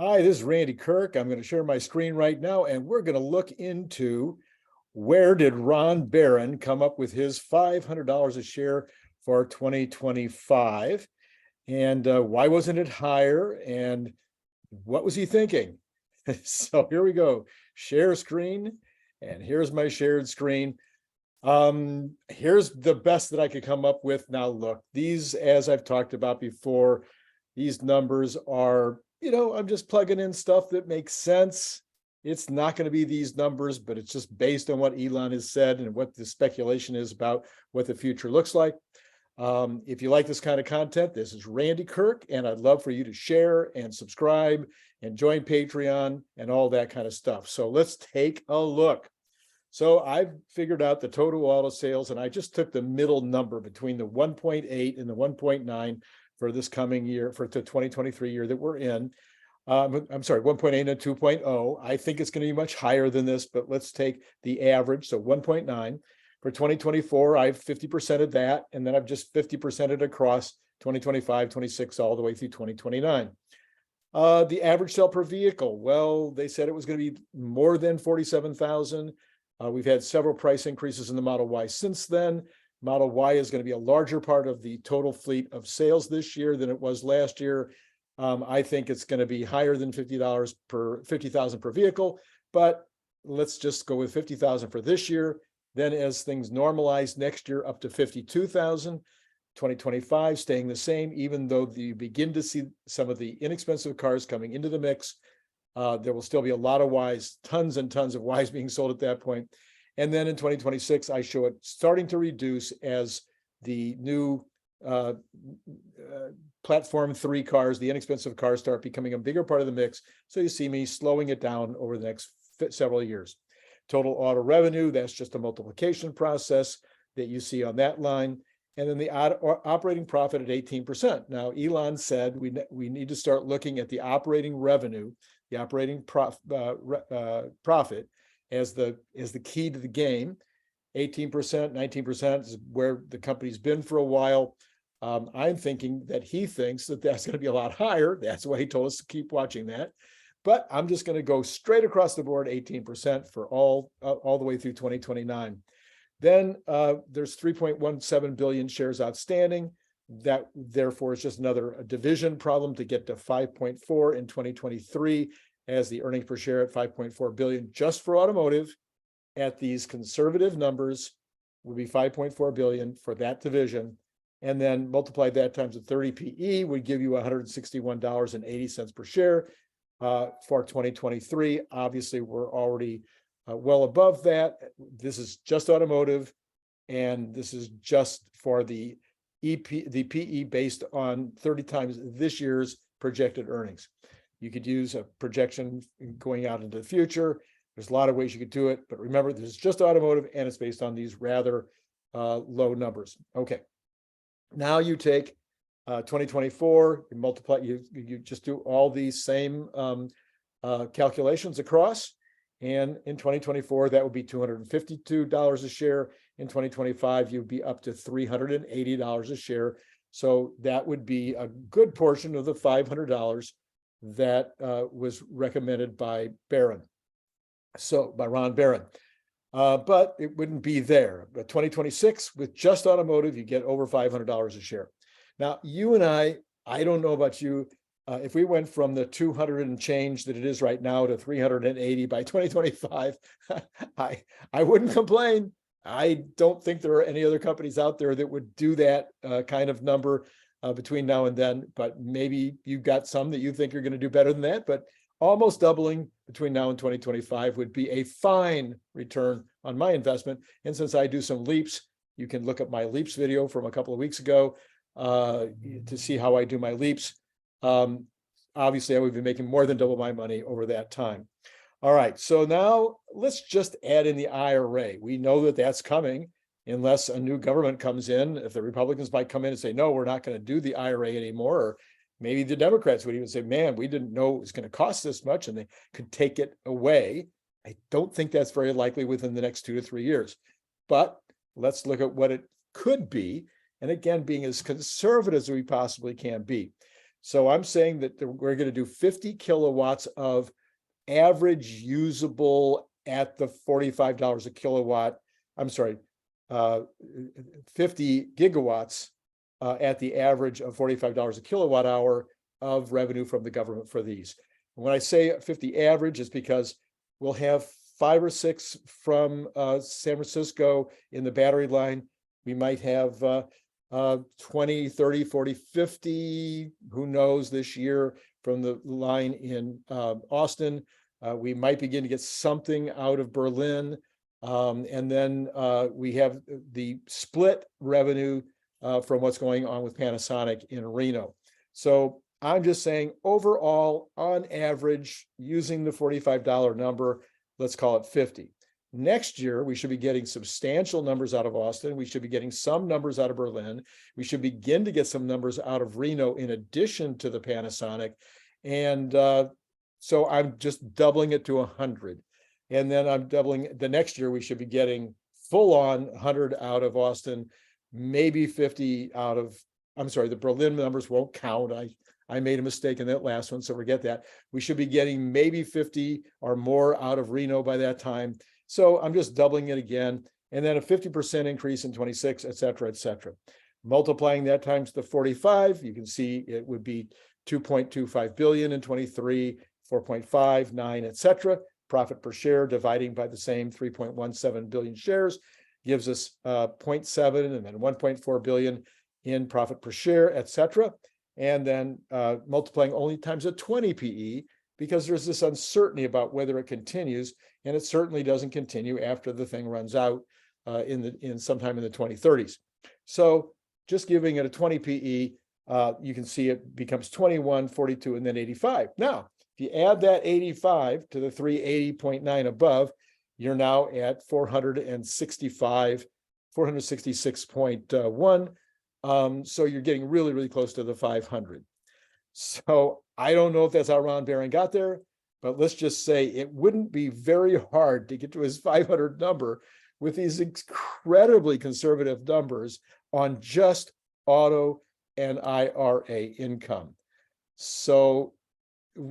Hi, this is Randy Kirk. I'm going to share my screen right now, and we're going to look into where did Ron Barron come up with his $500 a share for 2025, and why wasn't it higher, and what was he thinking? So here we go. Share screen, and here's my shared screen. Here's the best that I could come up with. Now, look, these, as I've talked about before, these numbers are, I'm just plugging in stuff that makes sense. It's not going to be these numbers, but it's just based on what Elon has said and what the speculation is about what the future looks like. If you like this kind of content, this is Randy Kirk, and I'd love for you to share and subscribe and join Patreon and all that kind of stuff. So let's take a look. So I've figured out the total auto sales, and I just took the middle number between the 1.8 and the 1.9 for this coming year, for the 2023 year that we're in. I'm sorry, 1.8 and 2.0. I think it's going to be much higher than this, but let's take the average. So 1.9 for 2024, I've 50% of that, and then I've just 50% it across 2025, 26, all the way through 2029. The average sale per vehicle, well, they said it was going to be more than 47,000. We've had several price increases in the Model Y since then. Model Y is going to be a larger part of the total fleet of sales this year than it was last year. I think it's going to be higher than $50,000 per vehicle, but let's just go with 50,000 for this year. Then as things normalize next year, up to 52,000, 2025 staying the same, even though you begin to see some of the inexpensive cars coming into the mix. There will still be a lot of Ys, tons and tons of Ys being sold at that point. And then in 2026, I show it starting to reduce as the new platform 3 cars, the inexpensive cars, start becoming a bigger part of the mix. So you see me slowing it down over the next several years. Total auto revenue, that's just a multiplication process that you see on that line. And then the operating profit at 18%. Now, Elon said we need to start looking at the operating revenue, the operating profit as the key to the game. 18%, 19% is where the company's been for a while. I'm thinking that he thinks that that's going to be a lot higher. That's why he told us to keep watching that. But I'm just going to go straight across the board, 18% for all the way through 2029. Then there's 3.17 billion shares outstanding. That therefore is just another division problem to get to 5.4 in 2023, as the earnings per share at 5.4 billion just for automotive at these conservative numbers would be 5.4 billion for that division. And then multiply that times the 30 PE would give you $161.80 per share for 2023. Obviously, we're already well above that. This is just automotive, and this is just for the PE based on 30 times this year's projected earnings. You could use a projection going out into the future. There's a lot of ways you could do it, but remember, this is just automotive, and it's based on these rather low numbers. Okay, now you take 2024, you multiply, you just do all these same calculations across. And in 2024, that would be $252 a share. In 2025, you'd be up to $380 a share. So that would be a good portion of the $500 that was recommended by Barron. So by Ron Barron. But it wouldn't be there. But 2026, with just automotive, you get over $500 a share. Now, you and I don't know about you, if we went from the 200 and change that it is right now to 380 by 2025, I wouldn't complain. I don't think there are any other companies out there that would do that kind of number between now and then, but maybe you've got some that you think are going to do better than that, but almost doubling between now and 2025 would be a fine return on my investment. And since I do some leaps, you can look at my leaps video from a couple of weeks ago to see how I do my leaps. Obviously, I would be making more than double my money over that time. All right, so now let's just add in the IRA. We know that that's coming unless a new government comes in. If the Republicans might come in and say, no, we're not going to do the IRA anymore, or maybe the Democrats would even say, man, we didn't know it was going to cost this much, and they could take it away. I don't think that's very likely within the next 2 to 3 years. But let's look at what it could be. And again, being as conservative as we possibly can be. So I'm saying that we're going to do 50 kilowatts of average usable at the $45 a kilowatt. I'm sorry, 50 gigawatts at the average of $45 a kilowatt hour of revenue from the government for these. And when I say 50 average, it's because we'll have 5 or 6 from San Francisco in the battery line. We might have 20, 30, 40, 50, who knows, this year from the line in Austin. We might begin to get something out of Berlin. And then we have the split revenue from what's going on with Panasonic in Reno. So I'm just saying, overall, on average, using the $45 number, let's call it 50. Next year, we should be getting substantial numbers out of Austin. We should be getting some numbers out of Berlin. We should begin to get some numbers out of Reno in addition to the Panasonic. And so I'm just doubling it to 100. And then I'm doubling the next year. We should be getting full on 100 out of Austin, maybe 50 out of, I'm sorry, the Berlin numbers won't count. I made a mistake in that last one, so forget that. We should be getting maybe 50 or more out of Reno by that time. So I'm just doubling it again. And then a 50% increase in 26, et cetera, et cetera. Multiplying that times the 45, you can see it would be 2.25 billion in 23, 4.5, 9, et cetera. Profit per share dividing by the same 3.17 billion shares gives us 0.7 and then 1.4 billion in profit per share, et cetera. And then multiplying only times a 20 PE, because there's this uncertainty about whether it continues, and it certainly doesn't continue after the thing runs out in sometime in the 2030s. So just giving it a 20 PE, you can see it becomes 21, 42, and then 85. Now, if you add that 85 to the 380.9 above, you're now at 466.1. So you're getting really, really close to the 500. So I don't know if that's how Ron Barron got there, but let's just say it wouldn't be very hard to get to his 500 number with these incredibly conservative numbers on just auto and IRA income. So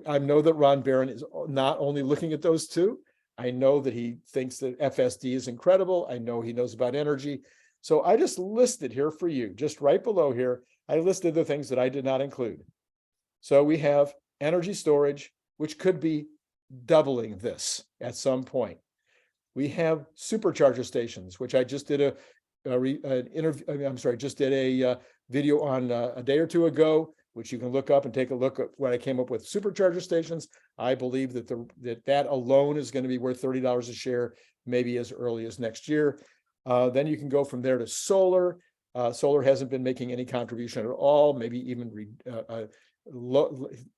I know that Ron Barron is not only looking at those two. I know that he thinks that FSD is incredible. I know he knows about energy. So I just listed here for you, just right below here, I listed the things that I did not include. So we have energy storage, which could be doubling this at some point. We have supercharger stations, which I just did a video on a day or two ago, which you can look up and take a look at what I came up with. Supercharger stations, I believe that that alone is going to be worth $30 a share, maybe as early as next year. Then you can go from there to solar. Solar hasn't been making any contribution at all, maybe even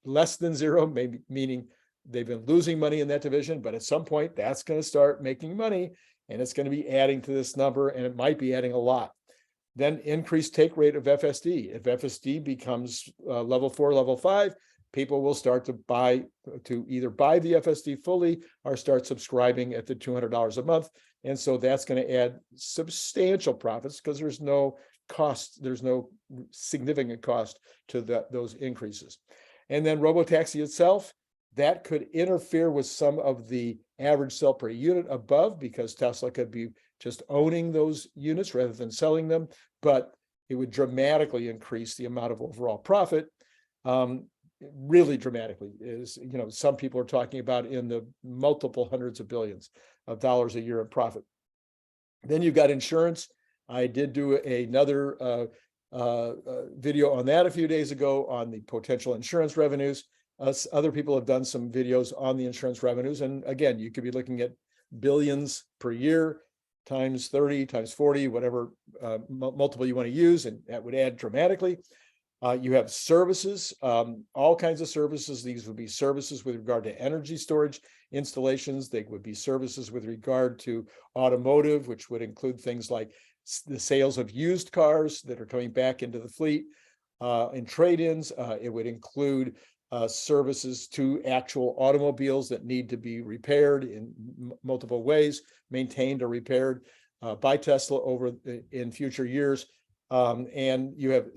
less than zero, maybe meaning they've been losing money in that division, but at some point that's going to start making money and it's going to be adding to this number, and it might be adding a lot. Then increased take rate of FSD. If FSD becomes level 4, level 5, people will start to either buy the FSD fully or start subscribing at the $200 a month. And so that's going to add substantial profits because there's no cost, there's no significant cost to those increases. And then robotaxi itself, that could interfere with some of the average sell per unit above, because Tesla could be just owning those units rather than selling them, but it would dramatically increase the amount of overall profit. Really dramatically. Some people are talking about in the multiple hundreds of billions of dollars a year in profit. Then you've got insurance. I did do another video on that a few days ago on the potential insurance revenues. Other people have done some videos on the insurance revenues. And again, you could be looking at billions per year times 30, times 40, whatever multiple you want to use, and that would add dramatically. You have services, all kinds of services. These would be services with regard to energy storage installations. They would be services with regard to automotive, which would include things like the sales of used cars that are coming back into the fleet, and trade-ins. It would include services to actual automobiles that need to be repaired in multiple ways, maintained or repaired by Tesla in future years. And you have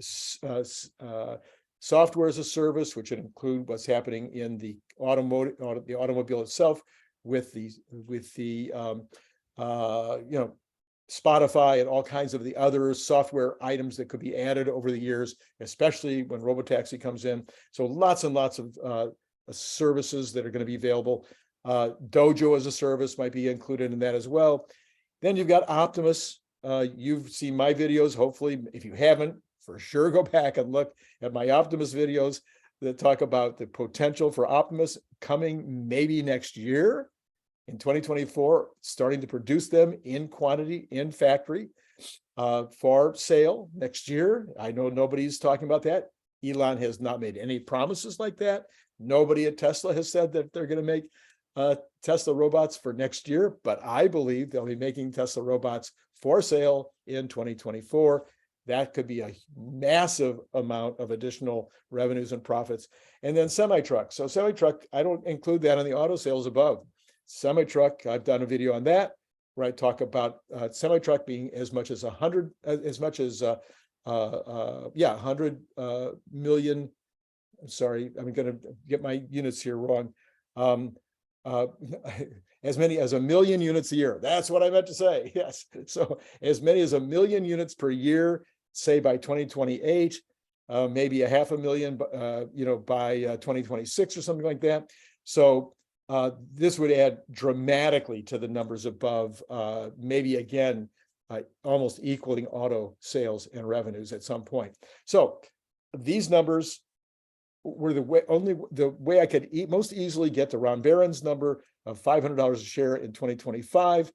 software as a service, which would include what's happening in the automobile itself, with the Spotify and all kinds of the other software items that could be added over the years, especially when robotaxi comes in. So lots and lots of services that are going to be available. Dojo as a service might be included in that as well. Then you've got Optimus. You've seen my videos. Hopefully, if you haven't, for sure, go back and look at my Optimus videos that talk about the potential for Optimus coming maybe next year in 2024, starting to produce them in quantity in factory for sale next year. I know nobody's talking about that. Elon has not made any promises like that. Nobody at Tesla has said that they're going to make Tesla robots for next year, but I believe they'll be making Tesla robots for sale in 2024. That could be a massive amount of additional revenues and profits. And then semi-truck. So semi-truck, I don't include that in the auto sales above. Semi-truck, I've done a video on that where I talk about semi-truck being as much as 100 million. Sorry, I'm going to get my units here wrong. As many as 1 million units a year. That's what I meant to say. Yes. So as many as 1 million units per year, say by 2028, maybe 500,000, by 2026 or something like that. So this would add dramatically to the numbers above, maybe again, almost equaling auto sales and revenues at some point. So these numbers were the way I could most easily get to Ron Barron's number of $500 a share in 2025.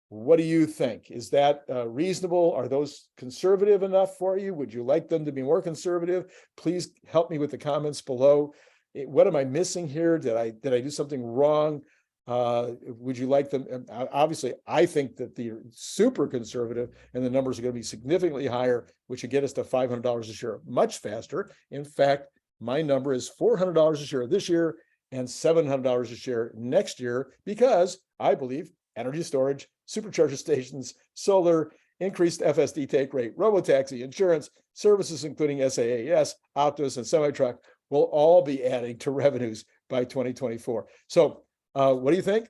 What do you think? Is that reasonable? Are those conservative enough for you? Would you like them to be more conservative? Please help me with the comments below. What am I missing here? Did I do something wrong? Would you like them? Obviously, I think that they're super conservative and the numbers are going to be significantly higher, which would get us to $500 a share much faster. In fact, my number is $400 a share this year and $700 a share next year, because I believe energy storage, supercharger stations, solar, increased FSD take rate, robotaxi, insurance, services including SaaS, Optimus, and semi-truck will all be adding to revenues by 2024. So what do you think?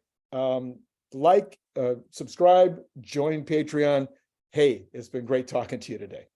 Subscribe, join Patreon. Hey, it's been great talking to you today.